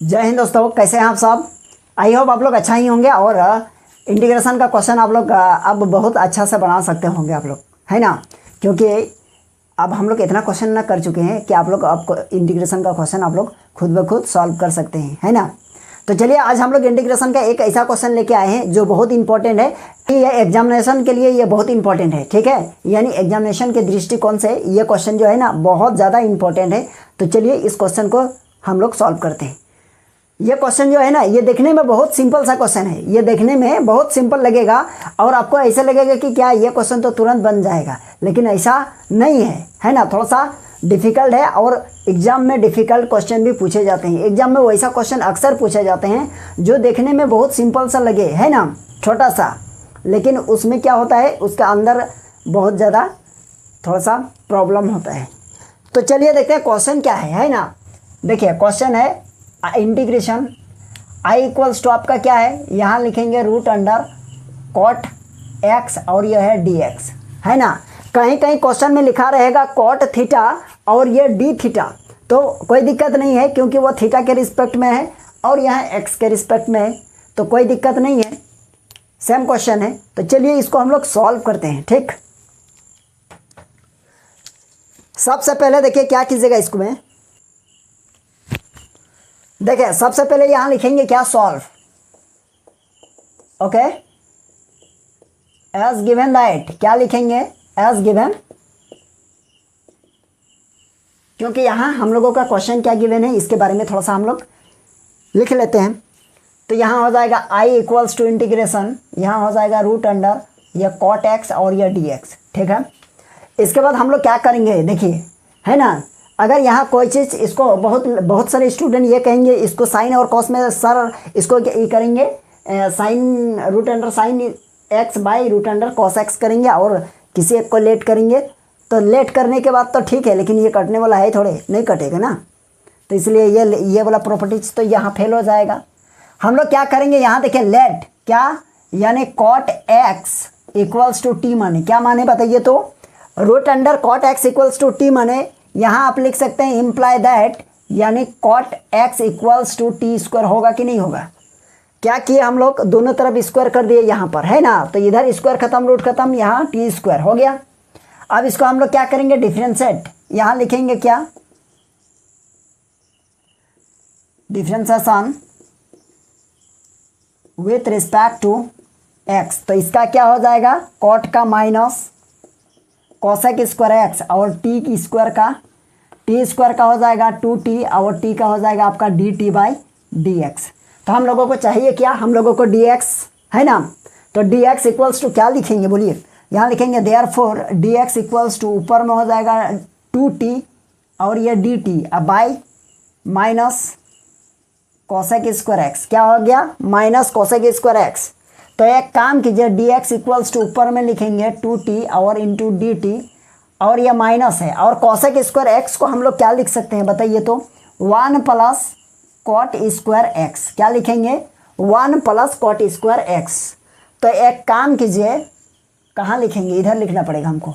जय हिंद दोस्तों, कैसे हैं आप सब। आई होप आप लोग अच्छा ही होंगे और इंटीग्रेशन का क्वेश्चन आप लोग अब बहुत अच्छा से बना सकते होंगे आप लोग, है ना। क्योंकि अब हम लोग इतना क्वेश्चन ना कर चुके हैं कि आप लोग अब इंटीग्रेशन का क्वेश्चन आप लोग खुद ब खुद सॉल्व कर सकते हैं, है ना। तो चलिए आज हम लोग इंटीग्रेशन का एक ऐसा क्वेश्चन लेके आए हैं जो बहुत इंपॉर्टेंट है कि ये एग्जामिनेशन के लिए ये बहुत इंपॉर्टेंट है, ठीक है। यानी एग्जामिनेशन के दृष्टिकोण से ये क्वेश्चन जो है ना बहुत ज़्यादा इंपॉर्टेंट है। तो चलिए इस क्वेश्चन को हम लोग सॉल्व करते हैं। ये क्वेश्चन जो है ना ये देखने में बहुत सिंपल सा क्वेश्चन है, ये देखने में बहुत सिंपल लगेगा और आपको ऐसा लगेगा कि क्या ये क्वेश्चन तो तुरंत बन जाएगा, लेकिन ऐसा नहीं है ना। थोड़ा सा डिफ़िकल्ट है और एग्ज़ाम में डिफ़िकल्ट क्वेश्चन भी पूछे जाते हैं। एग्ज़ाम में वैसा क्वेश्चन अक्सर पूछे जाते हैं जो देखने में बहुत सिंपल सा लगे, है ना, छोटा सा, लेकिन उसमें क्या होता है उसका अंदर बहुत ज़्यादा थोड़ा सा प्रॉब्लम होता है। तो चलिए देखते हैं क्वेश्चन क्या है ना। देखिए क्वेश्चन है इंटीग्रेशन आई इक्वल्स टू आपका क्या है, यहाँ लिखेंगे रूट अंडर कॉट एक्स और यह है डी एक्स, है ना। कहीं कहीं क्वेश्चन में लिखा रहेगा कॉट थीटा और ये डी थीटा, तो कोई दिक्कत नहीं है क्योंकि वो थीटा के रिस्पेक्ट में है और यहाँ एक्स के रिस्पेक्ट में है, तो कोई दिक्कत नहीं है, सेम क्वेश्चन है। तो चलिए इसको हम लोग सॉल्व करते हैं, ठीक। सबसे पहले देखिए क्या कीजिएगा, इसको में देखिए सबसे पहले यहां लिखेंगे क्या, solve, okay, as given that, क्या लिखेंगे, एज गिवन, क्योंकि यहां हम लोगों का क्वेश्चन क्या गिवन है इसके बारे में थोड़ा सा हम लोग लिख लेते हैं। तो यहां हो जाएगा आई इक्वल्स टू इंटीग्रेशन, यहां हो जाएगा रूट अंडर यह कॉट एक्स और यह डी एक्स, ठीक है। इसके बाद हम लोग क्या करेंगे देखिए, है ना, अगर यहाँ कोई चीज़ इसको बहुत सारे स्टूडेंट ये कहेंगे इसको साइन और कॉस में सर इसको ये करेंगे sine root under sine x by root under cos x करेंगे और किसी एक को लेट करेंगे। तो लेट करने के बाद तो ठीक है, लेकिन ये कटने वाला है थोड़े, नहीं कटेगा ना, तो इसलिए ये वाला प्रॉपर्टीज तो यहाँ फेल हो जाएगा। हम लोग क्या करेंगे, यहाँ देखिए लेट क्या, यानी cot x equals to t माने क्या माने बताइए, तो root under cot x equals to t माने यहाँ आप लिख सकते हैं इम्प्लाई दैट, यानी cot x equals to t square होगा कि नहीं होगा। क्या किए हम लोग, दोनों तरफ स्क्वायर कर दिए यहाँ पर, है ना, तो इधर स्क्वायर खत्म रूट खत्म, यहाँ टी स्क्वायर हो गया। अब इसको हम लोग क्या करेंगे, डिफरेंशिएट, यहाँ लिखेंगे क्या, differentiation with respect to x. तो इसका क्या हो जाएगा, कॉट का माइनस कोसेक स्क्वायर एक्स और टी की स्क्वायर का, टी स्क्वायर का हो जाएगा 2t और टी का हो जाएगा आपका dt बाई डी एक्स। तो हम लोगों को चाहिए क्या, हम लोगों को dx, है ना। तो dx इक्वल्स टू क्या लिखेंगे बोलिए, यहाँ लिखेंगे देयरफॉर dx इक्वल्स टू ऊपर में हो जाएगा 2t और ये dt अब by minus cosec square x, क्या हो गया माइनस कोसेक स्क्वायर एक्स। तो एक काम कीजिए dx इक्वल्स टू ऊपर में लिखेंगे 2t और इंटू dt और ये माइनस है और कोसेक स्क्वायर एक्स को हम लोग क्या लिख सकते हैं बताइए, तो 1 प्लस कॉट स्क्वायर एक्स, क्या लिखेंगे 1 प्लस कॉट स्क्वायर एक्स। तो एक काम कीजिए, कहाँ लिखेंगे, इधर लिखना पड़ेगा हमको,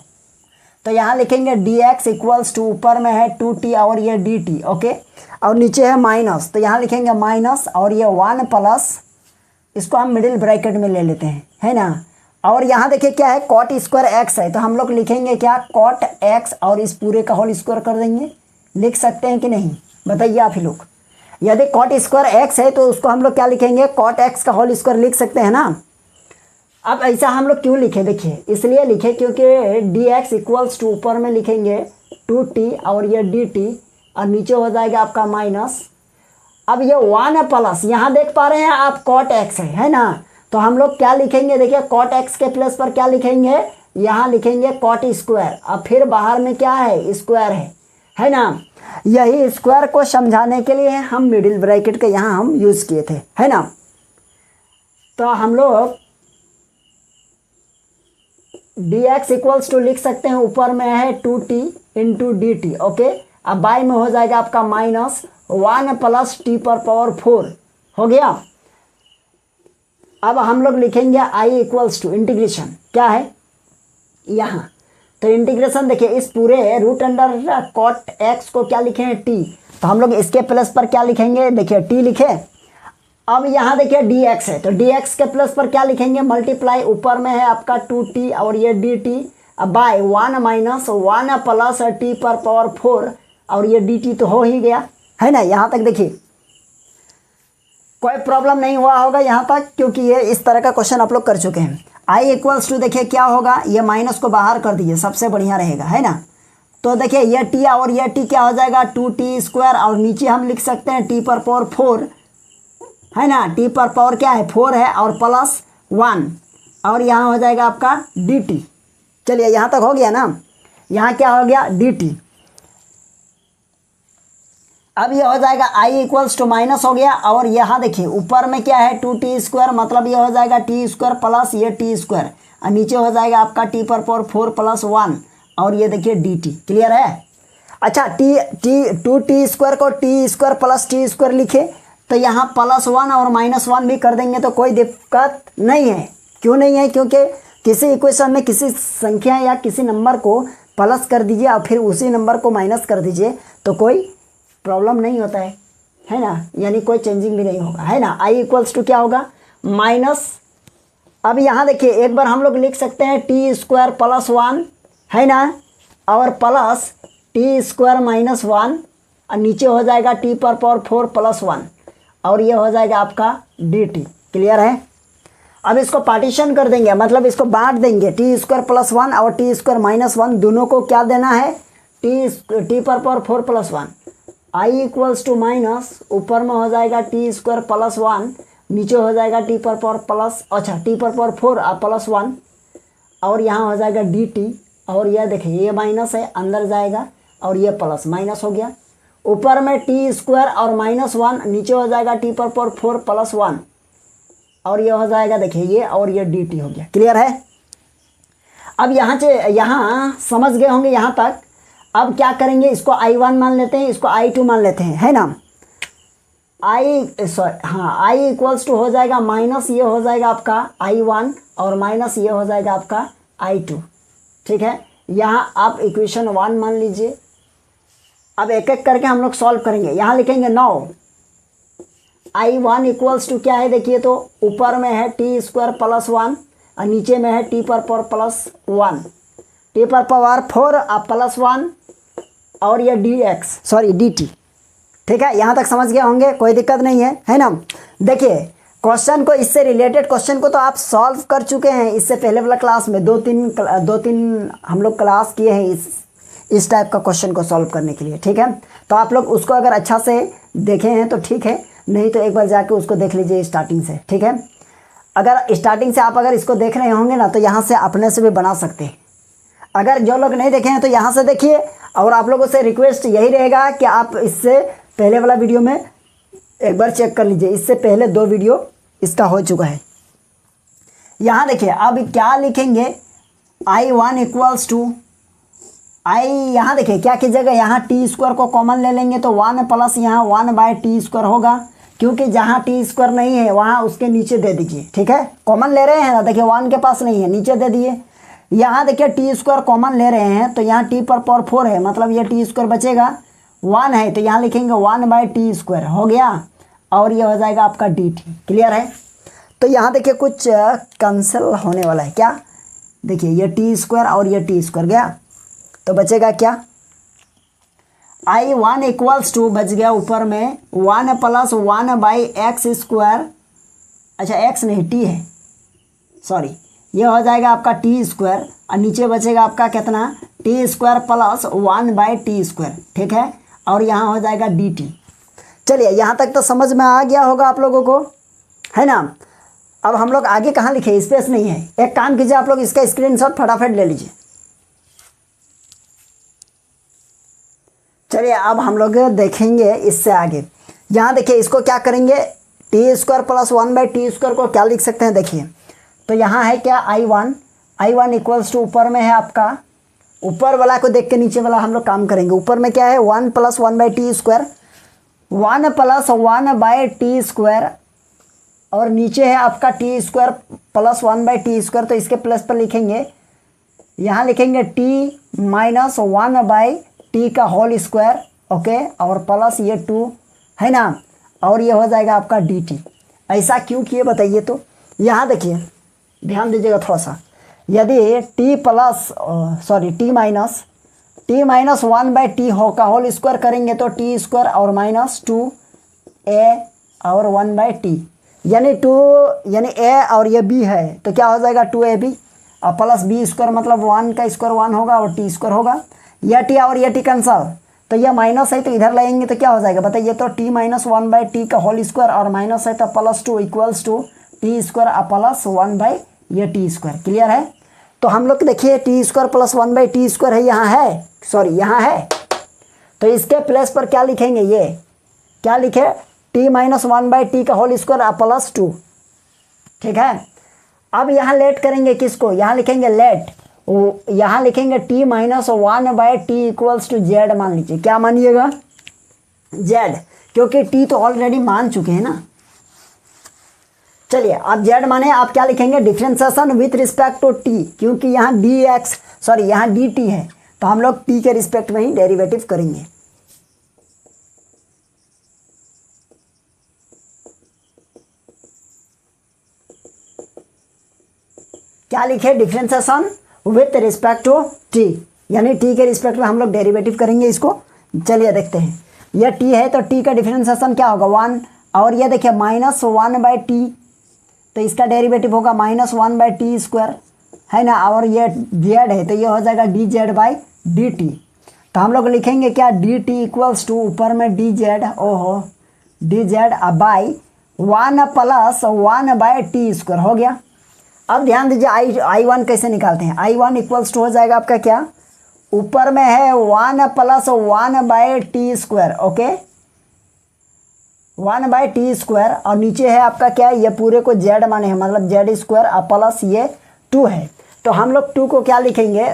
तो यहाँ लिखेंगे dx इक्वल्स टू ऊपर में है 2t और ये dt, ओके, और नीचे है माइनस, तो यहाँ लिखेंगे माइनस और ये 1 प्लस, इसको हम मिडिल ब्रैकेट में ले लेते हैं, है ना। और यहाँ देखिए क्या है, कॉट स्क्वायर एक्स है, तो हम लोग लिखेंगे क्या, कॉट एक्स और इस पूरे का होल स्क्वायर कर देंगे, लिख सकते हैं कि नहीं बताइए आप ही लोग। यदि कॉट स्क्वायर एक्स है तो उसको हम लोग क्या लिखेंगे, कॉट एक्स का होल स्क्वायर लिख सकते हैं ना। अब ऐसा हम लोग क्यों लिखे, देखिए इसलिए लिखे क्योंकि डी एक्स इक्वल्स टू ऊपर में लिखेंगे 2t और ये dt और नीचे हो जाएगा आपका माइनस। अब ये 1 प्लस, यहाँ देख पा रहे हैं आप कॉट एक्स है ना, तो हम लोग क्या लिखेंगे देखिए, कॉट एक्स के प्लेस पर क्या लिखेंगे, यहाँ लिखेंगे कॉट स्क्वायर, अब फिर बाहर में क्या है स्क्वायर है ना। यही स्क्वायर को समझाने के लिए हम मिडिल ब्रैकेट के यहाँ हम यूज़ किए थे, है ना। तो हम लोग dx इक्वल्स टू लिख सकते हैं, ऊपर में है 2t इंटू dt, ओके, अब बाई में हो जाएगा आपका माइनस 1 प्लस टी पर पावर 4 हो गया। अब हम लोग लिखेंगे आई इक्वल्स टू इंटीग्रेशन, क्या है यहाँ, तो इंटीग्रेशन देखिए इस पूरे रूट अंडर कॉट एक्स को क्या लिखे हैं टी, तो हम लोग इसके प्लस पर क्या लिखेंगे, देखिए टी लिखे। अब यहाँ देखिए डी एक्स है, तो डी एक्स के प्लस पर क्या लिखेंगे, मल्टीप्लाई, ऊपर में है आपका 2t और ये डी टी, अब बाय 1 माइनस 1 प्लस टी पर पावर 4 और ये डी टी तो हो ही गया है ना। यहाँ तक देखिए कोई प्रॉब्लम नहीं हुआ होगा यहाँ तक, क्योंकि ये इस तरह का क्वेश्चन आप लोग कर चुके हैं। आई इक्वल्स टू देखिए क्या होगा, ये माइनस को बाहर कर दीजिए, सबसे बढ़िया रहेगा है ना। तो देखिए ये टी और ये टी क्या हो जाएगा, 2t² और नीचे हम लिख सकते हैं टी पर पावर 4 है ना, टी पर पावर क्या है 4 है और प्लस 1 और यहाँ हो जाएगा आपका डी टी। चलिए यहाँ तक हो गया ना, यहाँ क्या हो गया डी टी। अब ये हो जाएगा आई इक्वल्स टू माइनस हो गया, और यहाँ देखिए ऊपर में क्या है 2t², मतलब ये हो जाएगा t² प्लस ये t² और नीचे हो जाएगा आपका टी पर पावर 4 प्लस 1 और ये देखिए डी टी। क्लियर है। अच्छा 2t² को t² प्लस t² लिखे, तो यहाँ +1 और -1 भी कर देंगे तो कोई दिक्कत नहीं है। क्यों नहीं है, क्योंकि किसी इक्वेशन में किसी संख्या या किसी नंबर को प्लस कर दीजिए और फिर उसी नंबर को माइनस कर दीजिए तो कोई प्रॉब्लम नहीं होता है ना, यानी कोई चेंजिंग भी नहीं होगा है ना। आई इक्वल्स टू क्या होगा माइनस, अब यहाँ देखिए एक बार हम लोग लिख सकते हैं t² प्लस 1 है ना, और प्लस t² माइनस 1 और नीचे हो जाएगा टी पर पावर 4 प्लस 1 और ये हो जाएगा आपका डी टी। क्लियर है। अब इसको पार्टीशन कर देंगे, मतलब इसको बांट देंगे, t² प्लस 1 और t² माइनस 1 दोनों को क्या देना है, टी पर power 4 plus 1। I equals to minus, ऊपर में हो जाएगा t² प्लस 1, नीचे हो जाएगा टी पर पावर प्लस, अच्छा टी पर पावर 4 और प्लस 1 और यहाँ हो जाएगा डी टी। और यह देखिए ये माइनस है अंदर जाएगा और ये प्लस, माइनस हो गया। ऊपर में t² और -1, नीचे हो जाएगा टी पर पावर 4 प्लस 1 और ये हो जाएगा देखिए ये और ये डी टी हो गया। क्लियर है। अब यहाँ समझ गए होंगे यहाँ तक। अब क्या करेंगे, इसको I1 मान लेते हैं, इसको I2 मान लेते हैं है ना। आई इक्वल्स टू हो जाएगा माइनस, ये हो जाएगा आपका I1 और माइनस ये हो जाएगा आपका I2। ठीक है, यहाँ आप इक्वेशन 1 मान लीजिए। अब एक एक करके हम लोग सॉल्व करेंगे। यहाँ लिखेंगे 9, I1 इक्वल्स टू क्या है देखिए, तो ऊपर में है t² प्लस 1 और नीचे में है टी पर पावर प्लस 1, टी पर पावर 4 और प्लस 1 और ये डी टी। ठीक है, यहाँ तक समझ गए होंगे, कोई दिक्कत नहीं है ना। देखिए क्वेश्चन को, इससे रिलेटेड क्वेश्चन को तो आप सॉल्व कर चुके हैं इससे पहले वाला क्लास में, दो तीन हम लोग क्लास किए हैं इस टाइप का क्वेश्चन को सॉल्व करने के लिए। ठीक है, तो आप लोग उसको अगर अच्छा से देखे हैं तो ठीक है, नहीं तो एक बार जाके उसको देख लीजिए स्टार्टिंग से। ठीक है, अगर स्टार्टिंग से आप अगर इसको देख रहे होंगे ना तो यहाँ से अपने से भी बना सकते हैं। अगर जो लोग नहीं देखे हैं तो यहाँ से देखिए, और आप लोगों से रिक्वेस्ट यही रहेगा कि आप इससे पहले वाला वीडियो में एक बार चेक कर लीजिए, इससे पहले 2 वीडियो इसका हो चुका है। यहाँ देखिए अब क्या लिखेंगे, I1 इक्वल्स टू यहाँ देखिए क्या कीजिएगा, यहाँ t² को कॉमन ले लेंगे तो 1 प्लस यहाँ 1/t² होगा, क्योंकि जहाँ t² नहीं है वहाँ उसके नीचे दे दीजिए। ठीक है, कॉमन ले रहे हैं ना, देखिए 1 के पास नहीं है, नीचे दे दिए। यहाँ देखिए t² कॉमन ले रहे हैं तो यहाँ टी पर पावर 4 है, मतलब ये t² बचेगा, 1 है तो यहाँ लिखेंगे 1/t² हो गया और ये हो जाएगा आपका डी टी। क्लियर है। तो यहाँ देखिए कुछ कैंसिल होने वाला है, क्या देखिए ये t² और ये t² गया तो बचेगा क्या, I1 इक्वल्स टू बच गया ऊपर में 1 प्लस 1/x², अच्छा x नहीं t है, सॉरी, ये हो जाएगा आपका t² और नीचे बचेगा आपका कितना t² प्लस 1/t²। ठीक है, और यहाँ हो जाएगा डी टी। चलिए यहाँ तक तो समझ में आ गया होगा आप लोगों को, है ना। अब हम लोग आगे कहाँ लिखे, स्पेस नहीं है। एक काम कीजिए, आप लोग इसका स्क्रीनशॉट फटाफट ले लीजिए। चलिए अब हम लोग देखेंगे इससे आगे। यहाँ देखिए इसको क्या करेंगे, t² प्लस 1/t² को क्या लिख सकते हैं देखिए, तो यहाँ है क्या I1 इक्वल्स टू ऊपर में है आपका, ऊपर वाला को देख के नीचे वाला हम लोग काम करेंगे। ऊपर में क्या है 1 प्लस 1/t², 1 प्लस 1/t² और नीचे है आपका t² प्लस 1/t², तो इसके प्लस पर लिखेंगे, यहाँ लिखेंगे t माइनस 1/t का होल स्क्वायर ओके, और प्लस ये 2 है ना, और ये हो जाएगा आपका dt। ऐसा क्यों किए बताइए? तो यहाँ देखिए, ध्यान दीजिएगा थोड़ा सा। यदि t plus sorry t minus 1/t का होल स्क्वायर करेंगे तो t स्क्वायर और माइनस 2a और 1/t, यानी 2 यानी a और ये b है तो क्या हो जाएगा 2ab, और प्लस b स्क्वायर मतलब 1 का स्क्वायर 1 होगा और t स्क्वायर होगा। यह t और यह t कैंसल, तो यह माइनस है तो इधर लाएंगे तो क्या हो जाएगा बताइए? तो t माइनस 1/t का होल स्क्वायर और माइनस है तो plus 2 equals to t square प्लस 1/t स्क्वायर। क्लियर है? तो हम लोग देखिए t स्क्वायर प्लस 1/t स्क्वायर है, यहाँ है, सॉरी यहाँ है, तो इसके प्लेस पर क्या लिखेंगे? ये क्या लिखे? t माइनस 1/t का होल स्क्वायर प्लस 2। ठीक है, अब यहाँ लेट करेंगे किसको? यहाँ लिखेंगे लेट, यहाँ लिखेंगे t minus 1/t equals to z. मान लीजिए, क्या मानिएगा? जेड, क्योंकि t तो ऑलरेडी मान चुके हैं ना। चलिए, आप जेड माने आप क्या लिखेंगे? Differentiation with respect to t, क्योंकि यहाँ यहाँ dt है तो हम लोग t के रिस्पेक्ट में ही डेरिवेटिव करेंगे। क्या लिखे? Differentiation with respect to t, यानी t के रिस्पेक्ट में हम लोग डेरिवेटिव करेंगे इसको। चलिए देखते हैं, यह t है तो t का डिफरेंशिएशन क्या होगा? 1, और ये देखिए माइनस 1/t, तो इसका डेरिवेटिव होगा माइनस 1/t स्क्वायर, है ना, और ये z है तो ये हो जाएगा dz/dt। तो हम लोग लिखेंगे क्या? dt इक्वल्स टू ऊपर में dz, ओहो dz by 1 plus 1/t square हो गया। अब ध्यान दीजिए I1 कैसे निकालते हैं? I1 इक्वल्स टू हो जाएगा आपका क्या? ऊपर में है 1 plus 1/t square, okay, 1/t square, और नीचे है आपका क्या? ये पूरे को z माने हैं, मतलब z स्क्वायर प्लस ये 2 है, तो हम लोग 2 को क्या लिखेंगे?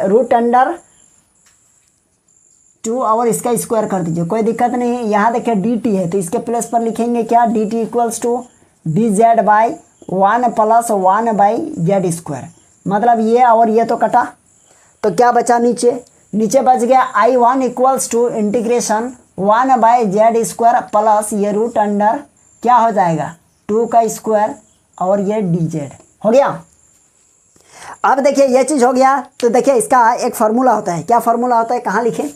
√2 और इसका स्क्वायर कर दीजिए, कोई दिक्कत नहीं है। यहाँ देखिए dt है तो इसके प्लेस पर लिखेंगे क्या? dt equals to dz/1 plus 1/z square, मतलब ये और ये तो कटा, तो क्या बचा नीचे बच गया I1 equals to integration 1/z square plus ये √, क्या हो जाएगा? 2 का स्क्वायर और ये dz हो गया। अब देखिए ये चीज़ हो गया, तो देखिए इसका एक फार्मूला होता है। क्या फार्मूला होता है? कहाँ लिखें?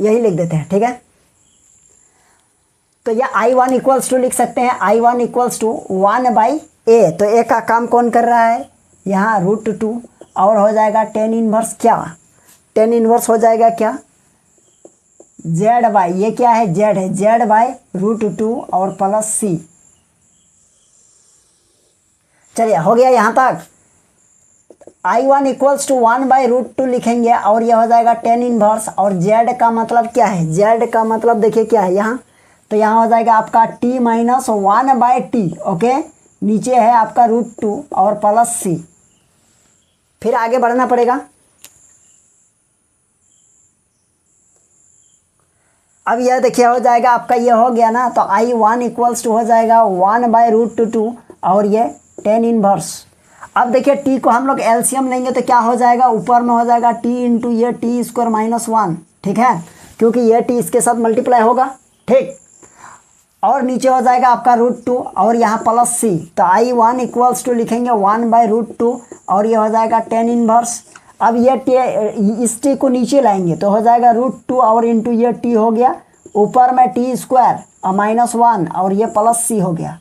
यही लिख देते हैं, ठीक है। तो यह I1 इक्वल्स टू लिख सकते हैं, I1 इक्वल्स टू 1/a, तो a का काम कौन कर रहा है? यहाँ √2, और हो जाएगा tan इनवर्स, क्या tan इनवर्स हो जाएगा क्या? z/, ये क्या है? z है, z/√2 और प्लस c। चलिए हो गया यहाँ तक। I1 इक्वल्स टू 1/√2 लिखेंगे और यह हो जाएगा tan इनवर्स, और z का मतलब क्या है? z का मतलब देखिए क्या है यहाँ, तो यहाँ हो जाएगा आपका t माइनस 1/t, ओके, नीचे है आपका √2 और प्लस c। फिर आगे बढ़ना पड़ेगा। अब यह देखिए हो जाएगा आपका, ये हो गया ना, तो I1 इक्वल्स टू हो जाएगा 1/√2 और ये tan इनवर्स। अब देखिए t को हम लोग एलसीएम लेंगे तो क्या हो जाएगा? ऊपर में हो जाएगा t इंटू ये t स्क्वायर माइनस 1, ठीक है, क्योंकि ये t इसके साथ मल्टीप्लाई होगा, ठीक, और नीचे हो जाएगा आपका √2 और यहाँ प्लस c, तो I1 इक्वल्स टू लिखेंगे 1/√2 और ये हो जाएगा tan इनवर्स। अब ये इस t को नीचे लाएंगे तो हो जाएगा √2 और इंटू ये t हो गया, ऊपर में t स्क्वायर और माइनस 1 और ये प्लस c हो गया।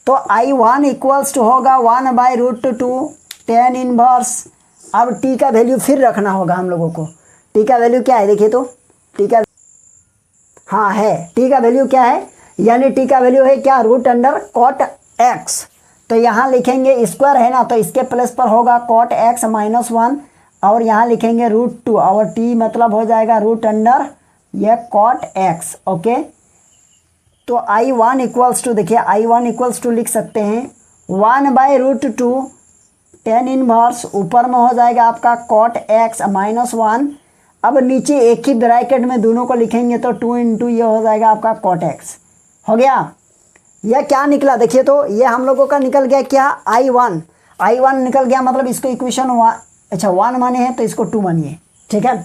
तो I1 इक्वल्स टू होगा 1/√2 tan इनवर्स। अब t का वैल्यू फिर रखना होगा हम लोगों को। t का वैल्यू क्या है? देखिए तो t का, हाँ है, t का वैल्यू क्या है? यानी t का वैल्यू है क्या? √cot x, तो यहाँ लिखेंगे स्क्वायर है ना, तो इसके प्लेस पर होगा cot x माइनस 1 और यहाँ लिखेंगे √2 और t मतलब हो जाएगा √, ये cot x, ओके। तो I1 इक्वल्स टू, देखिए I1 इक्वल्स टू लिख सकते हैं 1/√2 tan इनवर्स, ऊपर में हो जाएगा आपका cot x माइनस 1, अब नीचे एक ही ब्रैकेट में दोनों को लिखेंगे तो 2 इंटू ये हो जाएगा आपका cot x, हो गया। यह क्या निकला? देखिए तो ये हम लोगों का निकल गया क्या? I1 निकल गया, मतलब इसको इक्वेशन 1 माने हैं तो इसको 2 मानिए, ठीक है।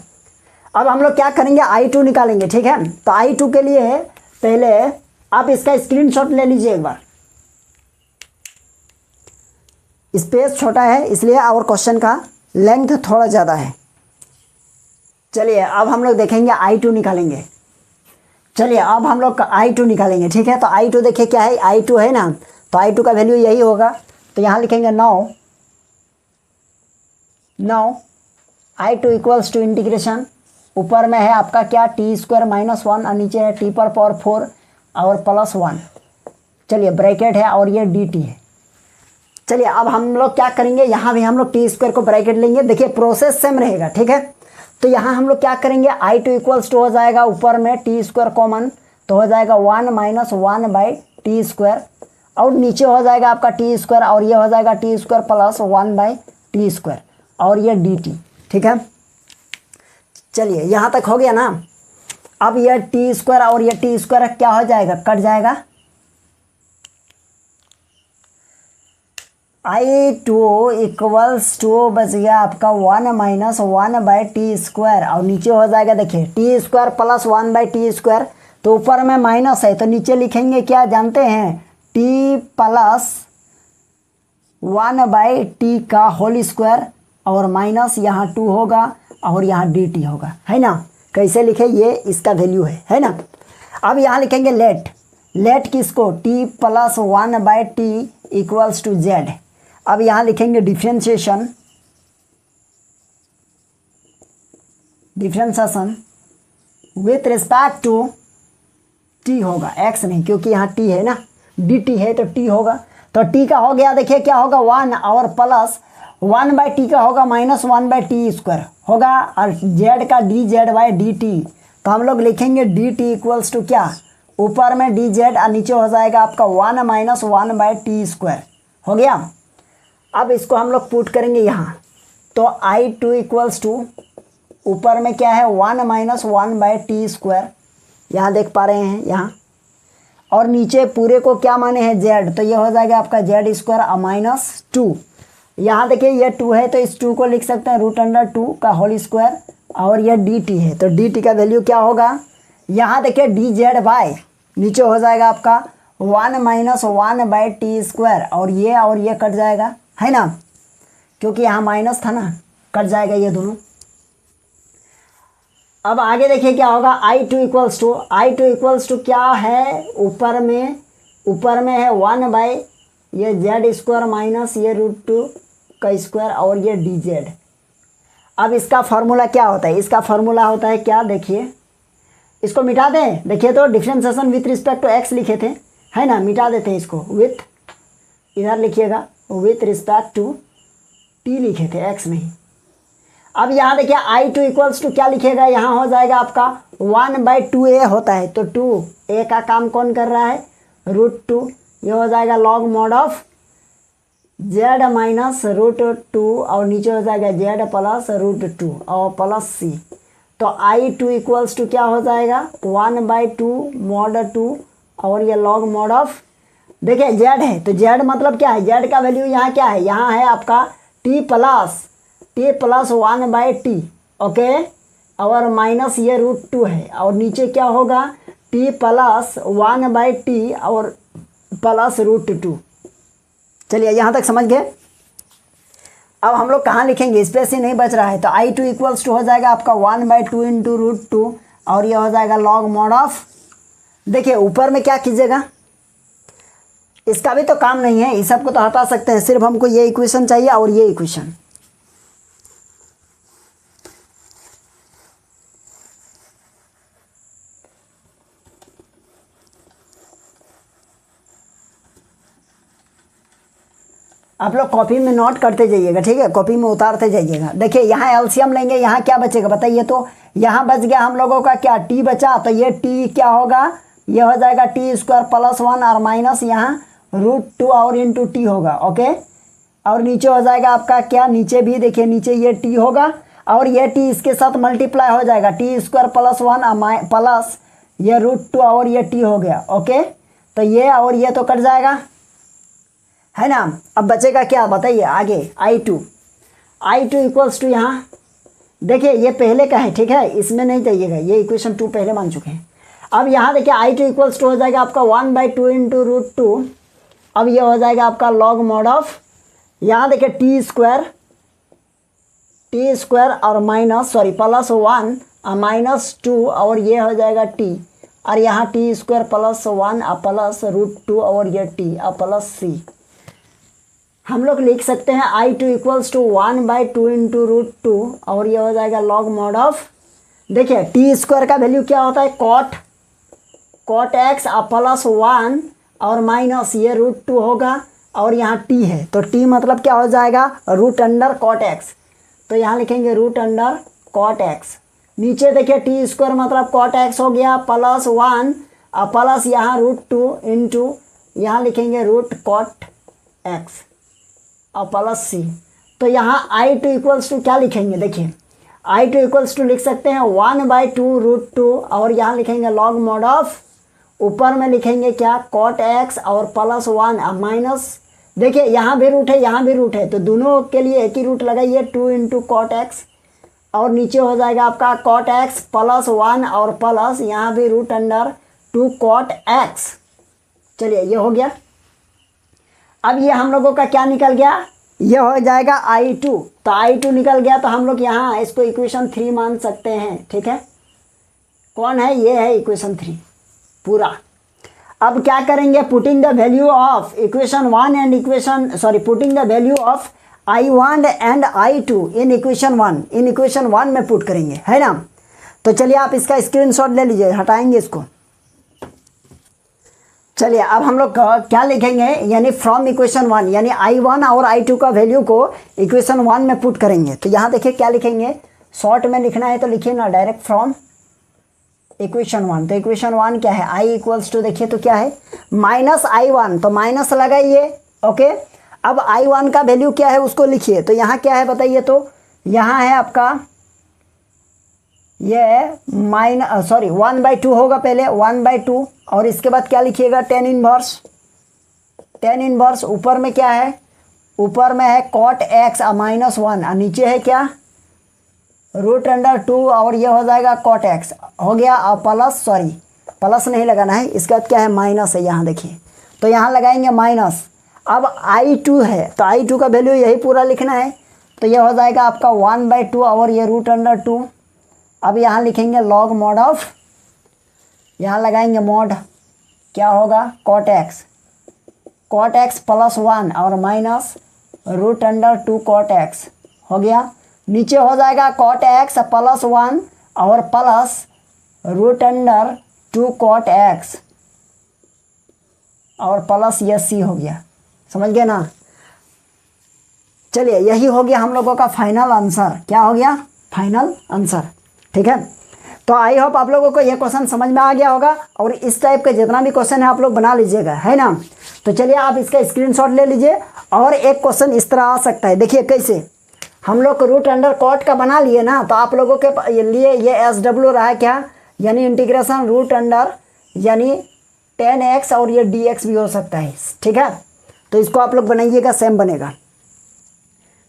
अब हम लोग क्या करेंगे, I2 निकालेंगे, ठीक है। तो I2 के लिए पहले आप इसका स्क्रीनशॉट ले लीजिए एक बार। स्पेस छोटा है इसलिए और क्वेश्चन का लेंथ थोड़ा ज़्यादा है। चलिए अब हम लोग देखेंगे I2 निकालेंगे। चलिए अब हम लोग I2 निकालेंगे, ठीक है। तो I2 देखिए क्या है, I2 है ना, तो I2 का वैल्यू यही होगा। तो यहाँ लिखेंगे now I2 equals to integration, ऊपर में है आपका क्या टी स्क्वायर माइनस 1 और नीचे है टी पर पावर 4 और प्लस 1। चलिए ब्रैकेट है और ये dt है। चलिए अब हम लोग क्या करेंगे, यहाँ भी हम लोग टी स्क्वायर को ब्रैकेट लेंगे। देखिए प्रोसेस सेम रहेगा, ठीक है। तो यहाँ हम लोग क्या करेंगे, I2 इक्वल्स टू हो जाएगा ऊपर में टी स्क्वायर कॉमन, तो हो जाएगा 1 माइनस 1 बाई टी स्क्वायर, और नीचे हो जाएगा आपका टी स्क्वायर और ये हो जाएगा T square plus 1 by T square और ये dt, ठीक है। चलिए यहाँ तक हो गया ना। अब ये टी स्क्वायर और ये टी स्क्वायर क्या हो जाएगा, कट जाएगा। I2 इक्वल्स टू बच गया आपका 1 माइनस 1 बाई टी स्क्वायर और नीचे हो जाएगा देखिए t square plus 1 by T square, तो ऊपर में माइनस है तो नीचे लिखेंगे क्या जानते हैं, टी प्लस 1 बाई टी का होल स्क्वायर और माइनस यहाँ 2 होगा और यहाँ dt होगा, है ना। कैसे लिखे, ये इसका वैल्यू है ना। अब यहाँ लिखेंगे लेट किसको, t plus 1 by t equals to z। अब यहाँ लिखेंगे differentiation with respect to t होगा, x नहीं, क्योंकि यहाँ t है ना, dt है तो t होगा। तो t का हो गया, देखिए क्या होगा 1 और प्लस 1 बाई टी का होगा माइनस 1 बाई टी स्क्वायर होगा, और z का dz बाई dt। तो हम लोग लिखेंगे dt इक्वल्स टू क्या, ऊपर में dz और नीचे हो जाएगा आपका 1 माइनस 1 बाई टी स्क्वायर, हो गया। अब इसको हम लोग पुट करेंगे यहाँ, तो I2 इक्वल्स टू ऊपर में क्या है 1 माइनस 1 बाई टी स्क्वायर, यहाँ देख पा रहे हैं यहाँ, और नीचे पूरे को क्या माने हैं z, तो ये हो जाएगा आपका z स्क्वायर और माइनस 2। यहाँ देखिए ये 2 है तो इस 2 को लिख सकते हैं √2 का होल स्क्वायर, और ये dt है तो dt का वैल्यू क्या होगा, यहाँ देखिए dz बाय नीचे हो जाएगा आपका 1 माइनस 1 बाई टी स्क्वायर, और ये कट जाएगा, है ना, क्योंकि यहाँ माइनस था ना, कट जाएगा ये दोनों। अब आगे देखिए क्या होगा, I2 इक्वल्स टू क्या है, ऊपर में है 1 बाई ये z स्क्वायर माइनस ये √2 का स्क्वायर और ये dz। अब इसका फार्मूला क्या होता है, इसका फार्मूला होता है क्या, देखिए इसको मिटा दें। देखिए तो differentiation with respect to x लिखे थे, है ना, मिटा देते हैं इसको, विथ इधर लिखिएगा विथ रिस्पेक्ट टू t लिखे थे, x नहीं। अब यहाँ देखिए I2 इक्वल्स टू क्या लिखिएगा, यहाँ हो जाएगा आपका 1 बाई 2a होता है, तो 2a का काम कौन कर रहा है, √2, ये हो जाएगा log mod of z minus √2 और नीचे हो जाएगा z प्लस √2 और प्लस c। तो I2 इक्वल्स टू क्या हो जाएगा 1 बाई 2 मॉड 2 और ये लॉग मॉड ऑफ, देखिए z है तो z मतलब क्या है, z का वैल्यू यहाँ क्या है, यहाँ है आपका t plus 1 by T, okay, और माइनस ये √2 है, और नीचे क्या होगा t प्लस 1 बाई टी और प्लस √2। चलिए यहाँ तक समझ गए। अब हम लोग कहाँ लिखेंगे, स्पेस ही नहीं बच रहा है, तो I2 इक्वल्स टू हो जाएगा आपका 1 बाई 2 इंटू √2 और ये हो जाएगा लॉग मॉड ऑफ, देखिए ऊपर में क्या कीजिएगा, इसका भी तो काम नहीं है, इस सब को तो हटा सकते हैं, सिर्फ हमको ये इक्वेशन चाहिए और ये इक्वेशन। आप लोग कॉपी में नोट करते जाइएगा, ठीक है, कॉपी में उतारते जाइएगा। देखिए यहाँ एलसीएम लेंगे, यहाँ क्या बचेगा बताइए, तो यहाँ बच गया हम लोगों का क्या, टी बचा, तो ये टी क्या होगा, ये हो जाएगा टी स्क्वायर प्लस 1 और माइनस यहाँ √2 और इंटू टी होगा, ओके, और नीचे हो जाएगा आपका क्या, नीचे भी देखिए नीचे ये टी होगा और ये टी इसके साथ मल्टीप्लाई हो जाएगा, टी स्क्वायर प्लस 1 प्लस ये √2 और ये टी हो गया, ओके। तो ये और ये तो कट जाएगा, है ना। अब बचेगा क्या बताइए आगे, I2 इक्वल्स टू यहाँ देखिए ये पहले का है, ठीक है, इसमें नहीं जाइएगा, ये इक्वेशन 2 पहले मान चुके हैं। अब यहाँ देखिए I2 इक्वल्स टू हो जाएगा आपका 1/2 इंटू √2। अब ये हो जाएगा आपका लॉग मॉड ऑफ, यहाँ देखिए टी स्क्वायर और माइनस +1 और -2 और ये हो जाएगा t, और यहाँ टी स्क्वायर +1 और +√2 और ये t और +c। हम लोग लिख सकते हैं I2 इक्वल्स टू 1/2 इंटू √2 और ये हो जाएगा लॉग मॉड ऑफ, देखिए टी स्क्वायर का वैल्यू क्या होता है कॉट x और +1 और माइनस ये √2 होगा और यहाँ t है, तो t मतलब क्या हो जाएगा √कॉट x, तो यहाँ लिखेंगे √कॉट x। नीचे देखिए टी स्क्वायर मतलब कॉट x हो गया +1 और प्लस यहाँ √2 इंटू यहाँ लिखेंगे √कॉट x और +c। तो यहाँ I2 इक्वल्स टू क्या लिखेंगे, देखिए I2 इक्वल्स टू लिख सकते हैं 1/2 √2 और यहाँ लिखेंगे लॉग मॉड ऑफ, ऊपर में लिखेंगे क्या कॉट x और +1 और माइनस, देखिए यहाँ भी रूट है यहाँ भी रूट है, तो दोनों के लिए एक ही रूट लगाइए 2 इंटू कॉट x और नीचे हो जाएगा आपका कॉट x +1 और प्लस यहाँ भी √2 कॉट x। चलिए ये हो गया। अब ये हम लोगों का क्या निकल गया, ये हो जाएगा I2, तो I2 निकल गया, तो हम लोग यहाँ इसको इक्वेशन 3 मान सकते हैं, ठीक है। कौन है, ये है इक्वेशन 3 पूरा। अब क्या करेंगे, putting the value of equation 1 and putting the value of I1 and I2 in equation 1 में पुट करेंगे, है ना। तो चलिए आप इसका स्क्रीनशॉट ले लीजिए, हटाएंगे इसको। चलिए अब हम लोग क्या लिखेंगे, यानी फ्रॉम इक्वेशन 1 यानी I1 और I2 का वैल्यू को इक्वेशन 1 में पुट करेंगे। तो यहाँ देखिए क्या लिखेंगे, शॉर्ट में लिखना है तो लिखिए ना डायरेक्ट फ्रॉम इक्वेशन 1। तो इक्वेशन 1 क्या है, I इक्वल्स टू देखिए तो क्या है -I1, तो माइनस लगाइए, ओके। अब I1 का वैल्यू क्या है उसको लिखिए, तो यहाँ क्या है बताइए, तो यहाँ है आपका ये 1/2 होगा, पहले 1/2 और इसके बाद क्या लिखिएगा tan इनवर्स। ऊपर में क्या है, ऊपर में है कॉट x और -1 और नीचे है क्या √2 और ये हो जाएगा कॉट x हो गया, और प्लस नहीं लगाना है, इसके बाद क्या है माइनस है, यहाँ देखिए तो यहाँ लगाएंगे माइनस। अब I2 है तो I2 का वैल्यू यही पूरा लिखना है, तो ये हो जाएगा आपका 1/2 और ये √2। अब यहाँ लिखेंगे लॉग मॉड ऑफ, यहाँ लगाएंगे मॉड, क्या होगा कॉट x +1 और माइनस √2 कॉट x हो गया। नीचे हो जाएगा कॉट x +1 और प्लस √2 कॉट x और प्लस ये c हो गया, समझ गए ना। चलिए यही हो गया हम लोगों का फाइनल आंसर, क्या हो गया फाइनल आंसर, ठीक है। तो आई होप आप लोगों को यह क्वेश्चन समझ में आ गया होगा, और इस टाइप का जितना भी क्वेश्चन है आप लोग बना लीजिएगा, है ना। तो चलिए आप इसका स्क्रीनशॉट ले लीजिए। और एक क्वेश्चन इस तरह आ सकता है, देखिए कैसे हम लोग को √कॉट का बना लिए ना, तो आप लोगों के लिए ये SW रहा है क्या, यानी इंटीग्रेशन √, यानी tan x और ये dx भी हो सकता है, ठीक है। तो इसको आप लोग बनाइएगा, सेम बनेगा।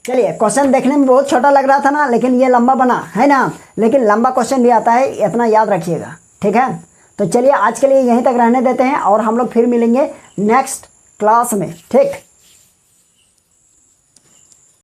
चलिए क्वेश्चन देखने में बहुत छोटा लग रहा था ना, लेकिन ये लंबा बना है ना, लेकिन लंबा क्वेश्चन भी आता है, इतना याद रखिएगा, ठीक है। तो चलिए आज के लिए यहीं तक रहने देते हैं और हम लोग फिर मिलेंगे नेक्स्ट क्लास में, ठीक।